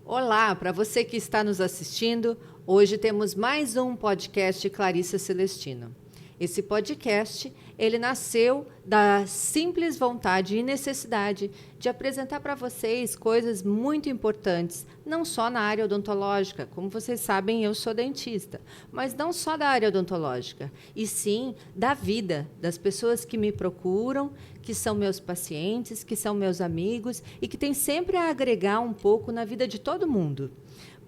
Olá, para você que está nos assistindo, hoje temos mais um podcast Clarissa Celestino. Esse podcast, ele nasceu da simples vontade e necessidade de apresentar para vocês coisas muito importantes, não só na área odontológica, como vocês sabem, eu sou dentista, mas não só da área odontológica, e sim da vida, das pessoas que me procuram, que são meus pacientes, que são meus amigos e que têm sempre a agregar um pouco na vida de todo mundo.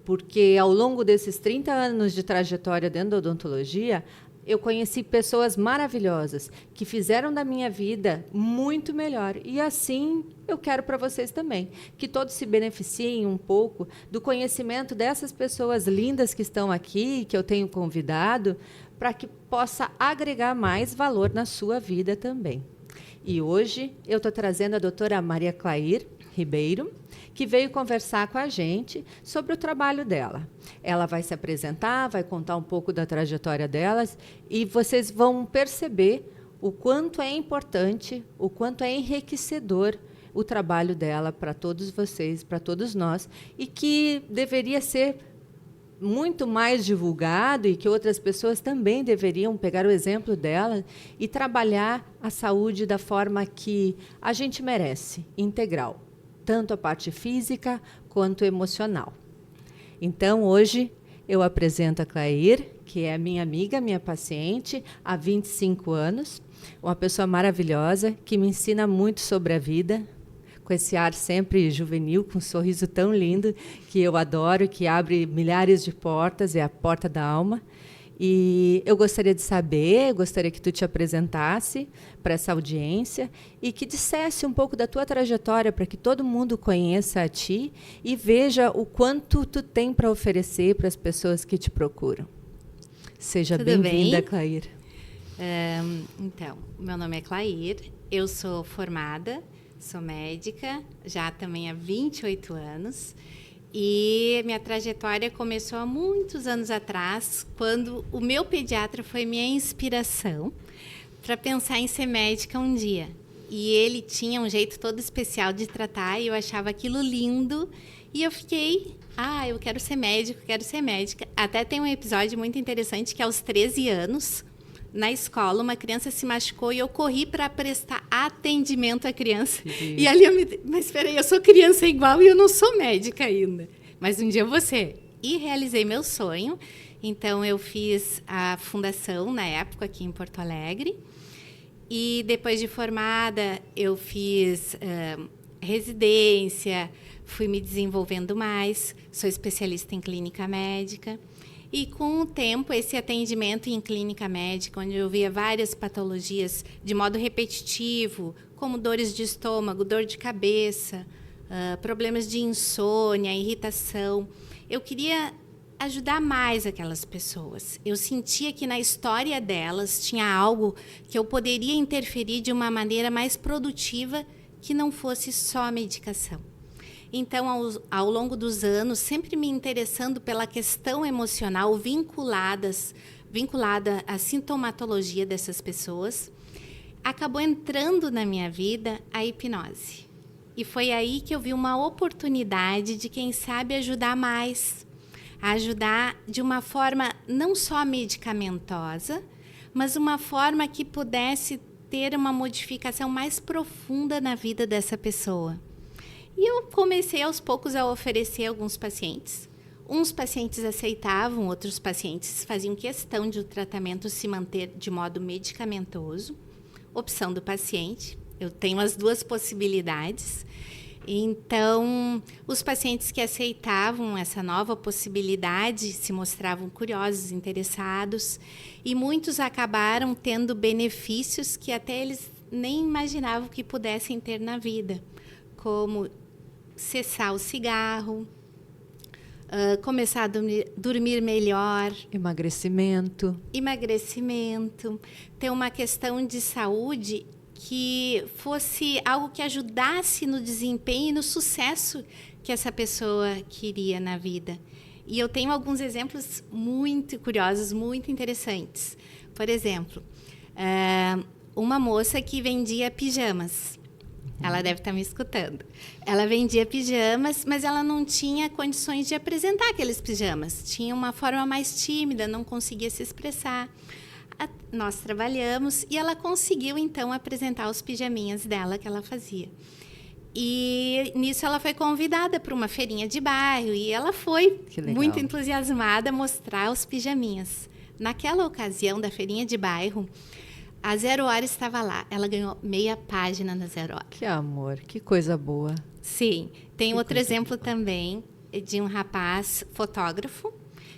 Porque ao longo desses 30 anos de trajetória dentro da odontologia, eu conheci pessoas maravilhosas que fizeram da minha vida muito melhor. E assim eu quero para vocês também, que todos se beneficiem um pouco do conhecimento dessas pessoas lindas que estão aqui, que eu tenho convidado, para que possa agregar mais valor na sua vida também. E hoje eu estou trazendo a doutora Maria Clair Ribeiro, que veio conversar com a gente sobre o trabalho dela. Ela vai se apresentar, vai contar um pouco da trajetória delas e vocês vão perceber o quanto é importante, o quanto é enriquecedor o trabalho dela para todos vocês, para todos nós, e que deveria ser muito mais divulgado e que outras pessoas também deveriam pegar o exemplo dela e trabalhar a saúde da forma que a gente merece, integral, tanto a parte física quanto emocional. Então, hoje, eu apresento a Clair, que é minha amiga, minha paciente, há 25 anos, uma pessoa maravilhosa, que me ensina muito sobre a vida, com esse ar sempre juvenil, com um sorriso tão lindo, que eu adoro, que abre milhares de portas, é a porta da alma. E eu gostaria de saber, gostaria que tu te apresentasse para essa audiência e que dissesse um pouco da tua trajetória para que todo mundo conheça a ti e veja o quanto tu tem para oferecer para as pessoas que te procuram. Seja bem-vinda, Clair. Então, meu nome é Clair, eu sou formada, sou médica, já também há 28 anos. E minha trajetória começou há muitos anos atrás, quando o meu pediatra foi minha inspiração para pensar em ser médica um dia. E ele tinha um jeito todo especial de tratar e eu achava aquilo lindo. E eu fiquei, eu quero ser médico, quero ser médica. Até tem um episódio muito interessante que aos 13 anos, na escola, uma criança se machucou e eu corri para prestar atendimento à criança. E ali mas espera aí, eu sou criança igual e eu não sou médica ainda. Mas um dia eu vou ser. E realizei meu sonho. Então, eu fiz a fundação, na época, aqui em Porto Alegre. E depois de formada, eu fiz residência, fui me desenvolvendo mais. Sou especialista em clínica médica. E, com o tempo, esse atendimento em clínica médica, onde eu via várias patologias de modo repetitivo, como dores de estômago, dor de cabeça, problemas de insônia, irritação, eu queria ajudar mais aquelas pessoas. Eu sentia que na história delas tinha algo que eu poderia interferir de uma maneira mais produtiva que não fosse só a medicação. Então, ao longo dos anos, sempre me interessando pela questão emocional vinculada à sintomatologia dessas pessoas, acabou entrando na minha vida a hipnose. E foi aí que eu vi uma oportunidade de, quem sabe, ajudar mais. A ajudar de uma forma não só medicamentosa, mas uma forma que pudesse ter uma modificação mais profunda na vida dessa pessoa. E eu comecei aos poucos a oferecer a alguns pacientes. Uns pacientes aceitavam, outros pacientes faziam questão de o tratamento se manter de modo medicamentoso. Opção do paciente. Eu tenho as duas possibilidades. Então, os pacientes que aceitavam essa nova possibilidade se mostravam curiosos, interessados. E muitos acabaram tendo benefícios que até eles nem imaginavam que pudessem ter na vida. Como cessar o cigarro, começar a dormir melhor. Emagrecimento, ter uma questão de saúde que fosse algo que ajudasse no desempenho e no sucesso que essa pessoa queria na vida. E eu tenho alguns exemplos muito curiosos, muito interessantes. Por exemplo, uma moça que vendia pijamas. Ela deve estar me escutando. Ela vendia pijamas, mas ela não tinha condições de apresentar aqueles pijamas. Tinha uma forma mais tímida, não conseguia se expressar. Nós trabalhamos e ela conseguiu, então, apresentar os pijaminhas dela que ela fazia. E nisso ela foi convidada para uma feirinha de bairro e ela foi muito entusiasmada a mostrar os pijaminhas. Naquela ocasião da feirinha de bairro, a Zero Hora estava lá. Ela ganhou meia página na Zero Hora. Que amor, que coisa boa. Sim. Tem outro exemplo também de um rapaz fotógrafo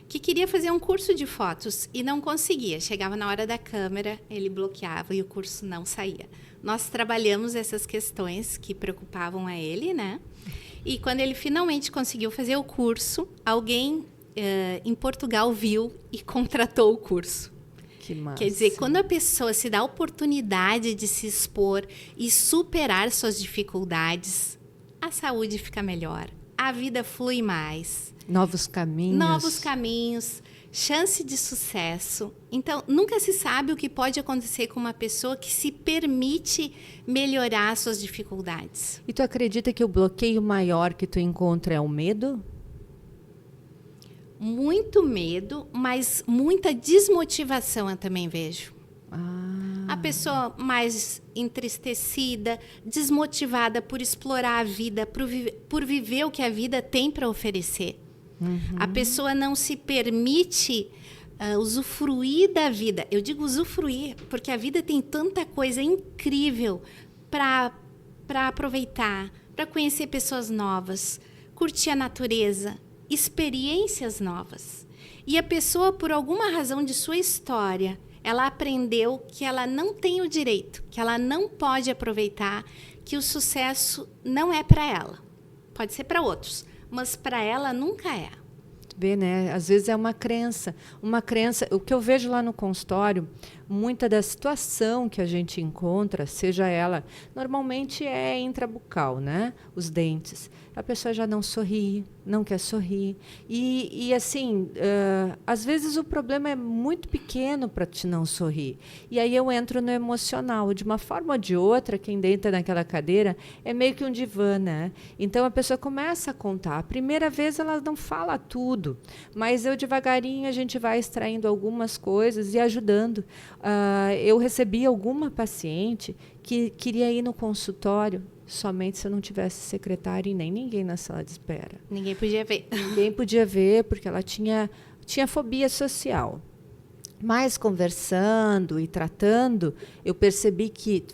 que queria fazer um curso de fotos e não conseguia. Chegava na hora da câmera, ele bloqueava e o curso não saía. Nós trabalhamos essas questões que preocupavam a ele, né? E quando ele finalmente conseguiu fazer o curso, alguém em Portugal viu e contratou o curso. Que massa. Quer dizer, quando a pessoa se dá a oportunidade de se expor e superar suas dificuldades, a saúde fica melhor, a vida flui mais. Novos caminhos, chance de sucesso. Então, nunca se sabe o que pode acontecer com uma pessoa que se permite melhorar suas dificuldades. E tu acredita que o bloqueio maior que tu encontra é o medo? Muito medo, mas muita desmotivação eu também vejo. A pessoa mais entristecida, desmotivada por explorar a vida, por viver o que a vida tem para oferecer. A pessoa não se permite usufruir da vida. Eu digo usufruir, porque a vida tem tanta coisa incrível para aproveitar, para conhecer pessoas novas, curtir a natureza, experiências novas. E a pessoa, por alguma razão de sua história, ela aprendeu que ela não tem o direito, que ela não pode aproveitar, que o sucesso não é para ela. Pode ser para outros, mas para ela nunca é. Vê, né? Às vezes é uma crença. O que eu vejo lá no consultório, muita da situação que a gente encontra, seja ela, normalmente é intrabucal, né? Os dentes. A pessoa já não sorri, não quer sorrir. E assim, às vezes o problema é muito pequeno para te não sorrir. E aí eu entro no emocional. De uma forma ou de outra, quem deita naquela cadeira é meio que um divã, né? Então a pessoa começa a contar. A primeira vez ela não fala tudo, mas devagarinho a gente vai extraindo algumas coisas e ajudando. Eu recebi alguma paciente que queria ir no consultório somente se eu não tivesse secretária e nem ninguém na sala de espera. Ninguém podia ver. Ninguém podia ver, porque ela tinha fobia social. Mas conversando e tratando, eu percebi que,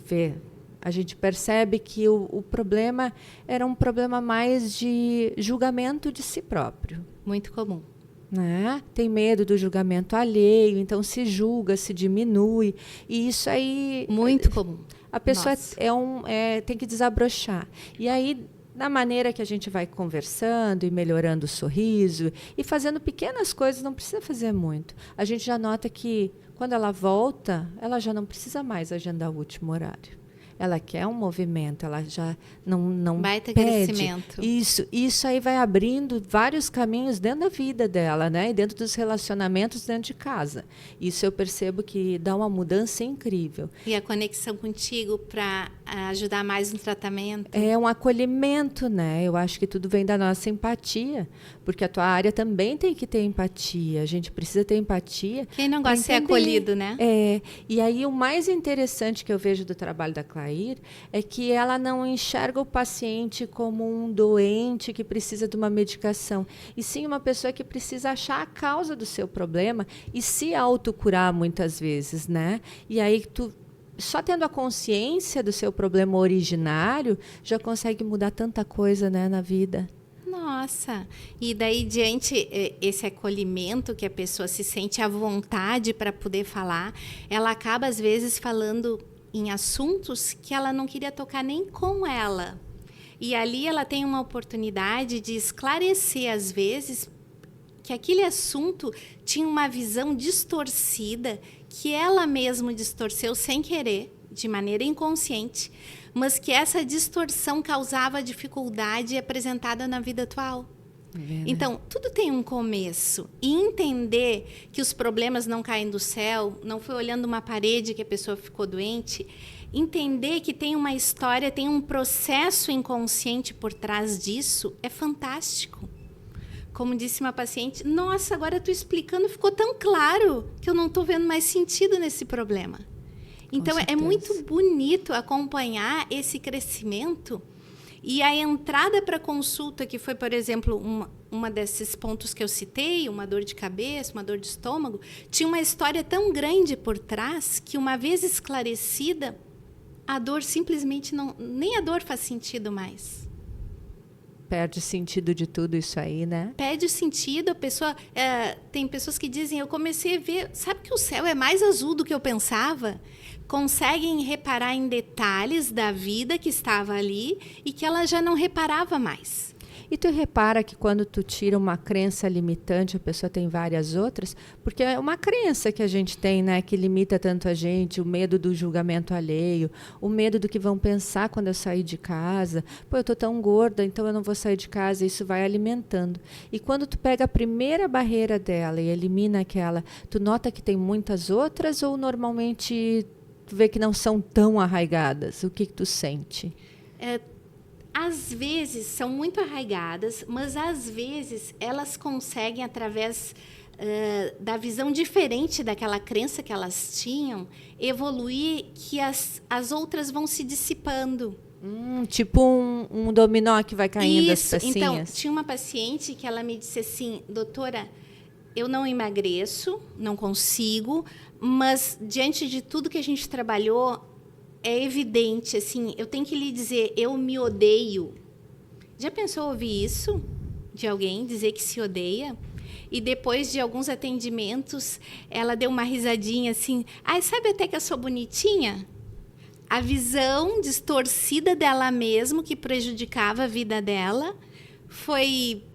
a gente percebe que o problema era um problema mais de julgamento de si próprio. Muito comum. Né? Tem medo do julgamento alheio, então se julga, se diminui. E isso aí... Muito comum. A pessoa tem que desabrochar. E aí, na maneira que a gente vai conversando e melhorando o sorriso e fazendo pequenas coisas, não precisa fazer muito. A gente já nota que, quando ela volta, ela já não precisa mais agendar o último horário. Ela quer um movimento, ela já não baita pede. crescimento. Isso aí vai abrindo vários caminhos dentro da vida dela, né? E dentro dos relacionamentos dentro de casa. Isso eu percebo que dá uma mudança incrível. E a conexão contigo para ajudar mais no tratamento? É um acolhimento, né? Eu acho que tudo vem da nossa empatia, porque a tua área também tem que ter empatia. A gente precisa ter empatia. Quem não gosta de ser acolhido, né? E aí o mais interessante que eu vejo do trabalho da Clair é que ela não enxerga o paciente como um doente que precisa de uma medicação, e sim uma pessoa que precisa achar a causa do seu problema e se autocurar muitas vezes, né? E aí tu, só tendo a consciência do seu problema originário, já consegue mudar tanta coisa, né, na vida. Nossa, e daí diante esse acolhimento que a pessoa se sente à vontade para poder falar, ela acaba às vezes falando em assuntos que ela não queria tocar nem com ela. E ali ela tem uma oportunidade de esclarecer, às vezes, que aquele assunto tinha uma visão distorcida, que ela mesma distorceu sem querer, de maneira inconsciente, mas que essa distorção causava dificuldade apresentada na vida atual. Então, tudo tem um começo. E entender que os problemas não caem do céu, não foi olhando uma parede que a pessoa ficou doente, entender que tem uma história, tem um processo inconsciente por trás disso, é fantástico. Como disse uma paciente, nossa, agora tu explicando ficou tão claro que eu não estou vendo mais sentido nesse problema. Então, é muito bonito acompanhar esse crescimento. E a entrada para consulta, que foi, por exemplo, uma desses pontos que eu citei, uma dor de cabeça, uma dor de estômago, tinha uma história tão grande por trás que, uma vez esclarecida, a dor simplesmente não... Nem a dor faz sentido mais. Perde o sentido de tudo isso aí, né? Perde o sentido. A pessoa... tem pessoas que dizem, eu comecei a ver... Sabe que o céu é mais azul do que eu pensava? Conseguem reparar em detalhes da vida que estava ali e que ela já não reparava mais. E tu repara que quando tu tira uma crença limitante, a pessoa tem várias outras, porque é uma crença que a gente tem, né, que limita tanto a gente, o medo do julgamento alheio, o medo do que vão pensar quando eu sair de casa. Pô, eu tô tão gorda, então eu não vou sair de casa, isso vai alimentando. E quando tu pega a primeira barreira dela e elimina aquela, tu nota que tem muitas outras ou normalmente tu vê que não são tão arraigadas? O que tu sente? Às vezes são muito arraigadas, mas às vezes elas conseguem, através da visão diferente daquela crença que elas tinham, evoluir, que as outras vão se dissipando. Tipo um dominó que vai caindo as pecinhas. Então, tinha uma paciente que ela me disse assim, doutora, eu não emagreço, não consigo, mas diante de tudo que a gente trabalhou, é evidente, assim, eu tenho que lhe dizer, eu me odeio. Já pensou ouvir isso de alguém, dizer que se odeia? E depois de alguns atendimentos, ela deu uma risadinha assim, sabe até que eu sou bonitinha? A visão distorcida dela mesma, que prejudicava a vida dela, foi